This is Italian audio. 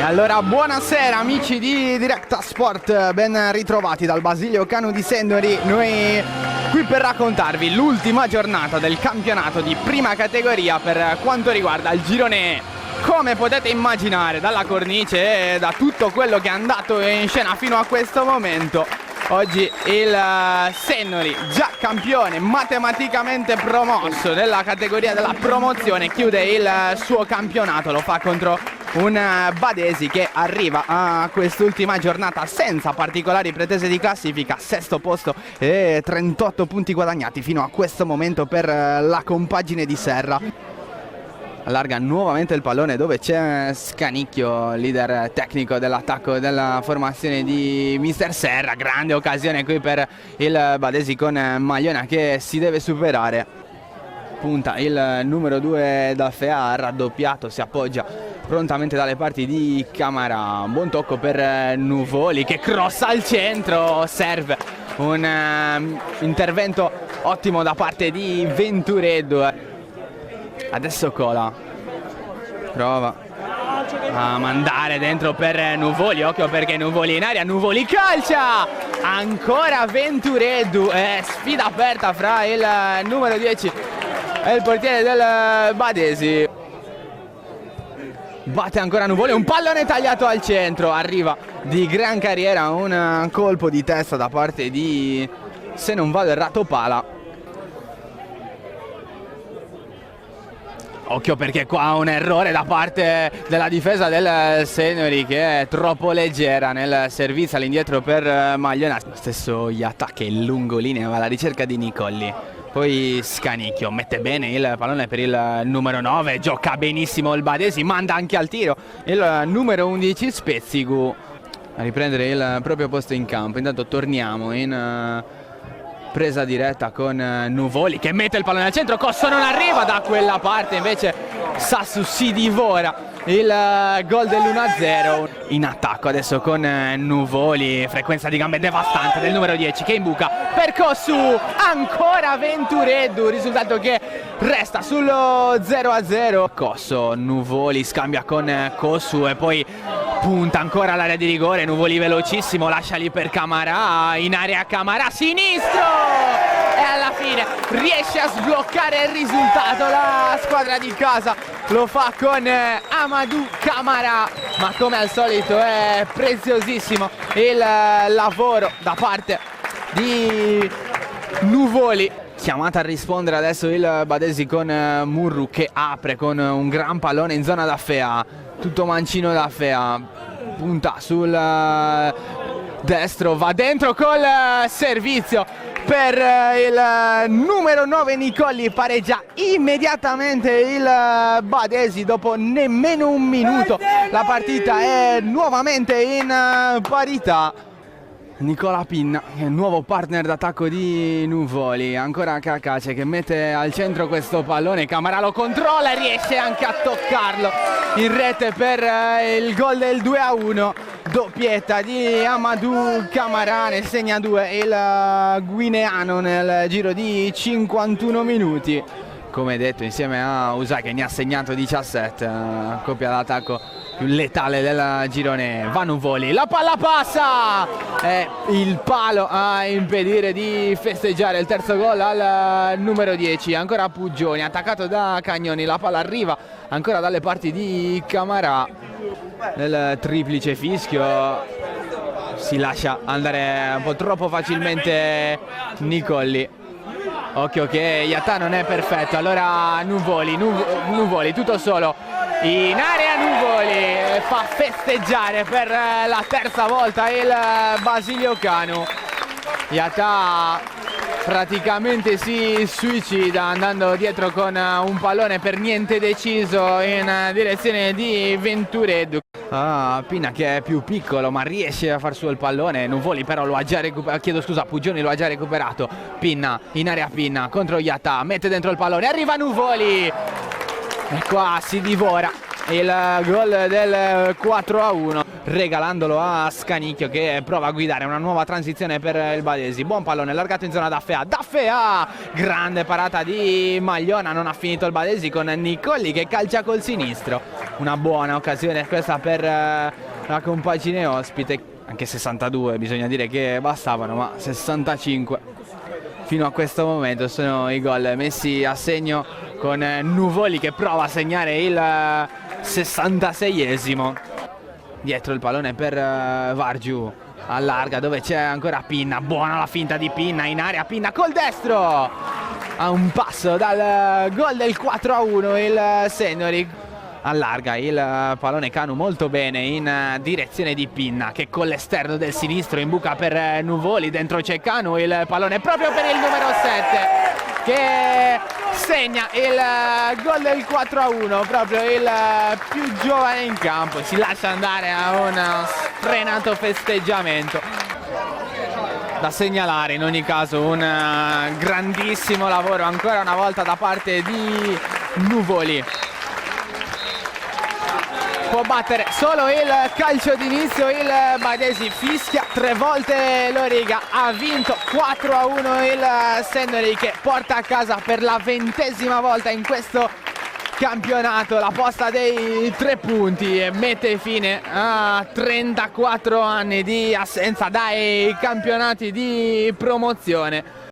Allora, buonasera amici di Directa Sport, ben ritrovati dal Basilio Canu di Sendori. Noi qui per raccontarvi l'ultima giornata del campionato di prima categoria per quanto riguarda il girone E. Come potete immaginare dalla cornice e da tutto quello che è andato in scena fino a questo momento, oggi il Sendori, già campione matematicamente promosso nella categoria della promozione, chiude il suo campionato. Lo fa contro un Badesi che arriva a quest'ultima giornata senza particolari pretese di classifica, sesto posto e 38 punti guadagnati fino a questo momento per la compagine di Serra. Allarga nuovamente il pallone dove c'è Scanicchio, leader tecnico dell'attacco della formazione di Mister Serra. Grande occasione qui per il Badesi con Magliona che si deve superare. Punta il numero 2 da Fea, raddoppiato, si appoggia prontamente dalle parti di Camara. Buon tocco per Nuvoli che crossa al centro, serve un intervento ottimo da parte di Ventureddu. Adesso Cola prova a mandare dentro per Nuvoli, occhio perché Nuvoli in aria, Nuvoli calcia, ancora Ventureddu, sfida aperta fra il numero 10 e il portiere del Badesi. Batte ancora Nuvoli, un pallone tagliato al centro, arriva di gran carriera un colpo di testa da parte di, se non vado errato, Pala. Occhio perché qua un errore da parte della difesa del Sendori che è troppo leggera nel servizio all'indietro per Magliona. Lo stesso Yatta che lungolinea va alla ricerca di Nicolli. Poi Scanicchio mette bene il pallone per il numero 9, gioca benissimo il Badesi, manda anche al tiro il numero 11 Spezzigu a riprendere il proprio posto in campo. Intanto torniamo in presa diretta con Nuvoli che mette il pallone al centro, Cosso non arriva da quella parte, invece Sassu si divora il gol dell'1-0. In attacco adesso con Nuvoli, frequenza di gambe devastante del numero 10 che imbuca per Cossu, ancora Ventureddu, risultato che resta sullo 0-0. Cosso, Nuvoli scambia con Cossu e poi punta ancora all'area di rigore, Nuvoli velocissimo, lascia lì per Camara, in area Camara, sinistro! E alla fine riesce a sbloccare il risultato la squadra di casa, lo fa con Amadou Camara, ma come al solito è preziosissimo il lavoro da parte di Nuvoli. Chiamata a rispondere adesso il Badesi con Murru che apre con un gran pallone in zona da Fea, tutto mancino da Fea, punta sul destro, va dentro col servizio per il numero 9 Nicolli, pareggia immediatamente il Badesi dopo nemmeno un minuto. La partita è nuovamente in parità. Nicola Pinna, che è il nuovo partner d'attacco di Nuvoli, ancora Cacace che mette al centro questo pallone, Camara lo controlla e riesce anche a toccarlo in rete per il gol del 2-1, doppietta di Amadou Camara, ne segna 2 il guineano nel giro di 51 minuti. Come detto, insieme a Usai che ne ha segnato 17, coppia d'attacco più letale del girone. Va Nuvoli, la palla passa e il palo a impedire di festeggiare il terzo gol al numero 10. Ancora Puggioni, attaccato da Cagnoni, la palla arriva ancora dalle parti di Camara. Nel triplice fischio si lascia andare un po' troppo facilmente Nicolli. Occhio che Yatta non è perfetto, allora Nuvoli tutto solo in area, Nuvoli fa festeggiare per la terza volta il Basilio Canu. Yatta praticamente si suicida andando dietro con un pallone per niente deciso in direzione di Ventureddu. Pinna che è più piccolo ma riesce a far suo il pallone, Nuvoli però lo ha già recuperato, Puggioni lo ha già recuperato. Pinna, in area Pinna contro Yatta, mette dentro il pallone, arriva Nuvoli e qua si divora il gol del 4-1, regalandolo a Scanicchio che prova a guidare una nuova transizione per il Badesi. Buon pallone allargato in zona da Fea, grande parata di Magliona, non ha finito il Badesi con Nicolli che calcia col sinistro. una buona occasione questa per la compagine ospite, anche 62 bisogna dire che bastavano, ma 65 fino a questo momento sono i gol messi a segno, con Nuvoli che prova a segnare il 66esimo. Dietro il pallone per Vargiu, allarga dove c'è ancora Pinna, buona la finta di Pinna, in area Pinna col destro, a un passo dal gol del 4-1 il Senori. Allarga il pallone Canu molto bene in direzione di Pinna, che con l'esterno del sinistro imbuca per Nuvoli, dentro c'è Canu, il pallone proprio per il numero 7 che segna il gol del 4-1, proprio il più giovane in campo, si lascia andare a un sfrenato festeggiamento. Da segnalare in ogni caso un grandissimo lavoro ancora una volta da parte di Nuvoli. Può battere solo il calcio d'inizio il Badesi, fischia 3 volte Loriga, ha vinto 4-1 il Senori, che porta a casa per la 20ª volta in questo campionato la posta dei 3 punti e mette fine a 34 anni di assenza dai campionati di promozione.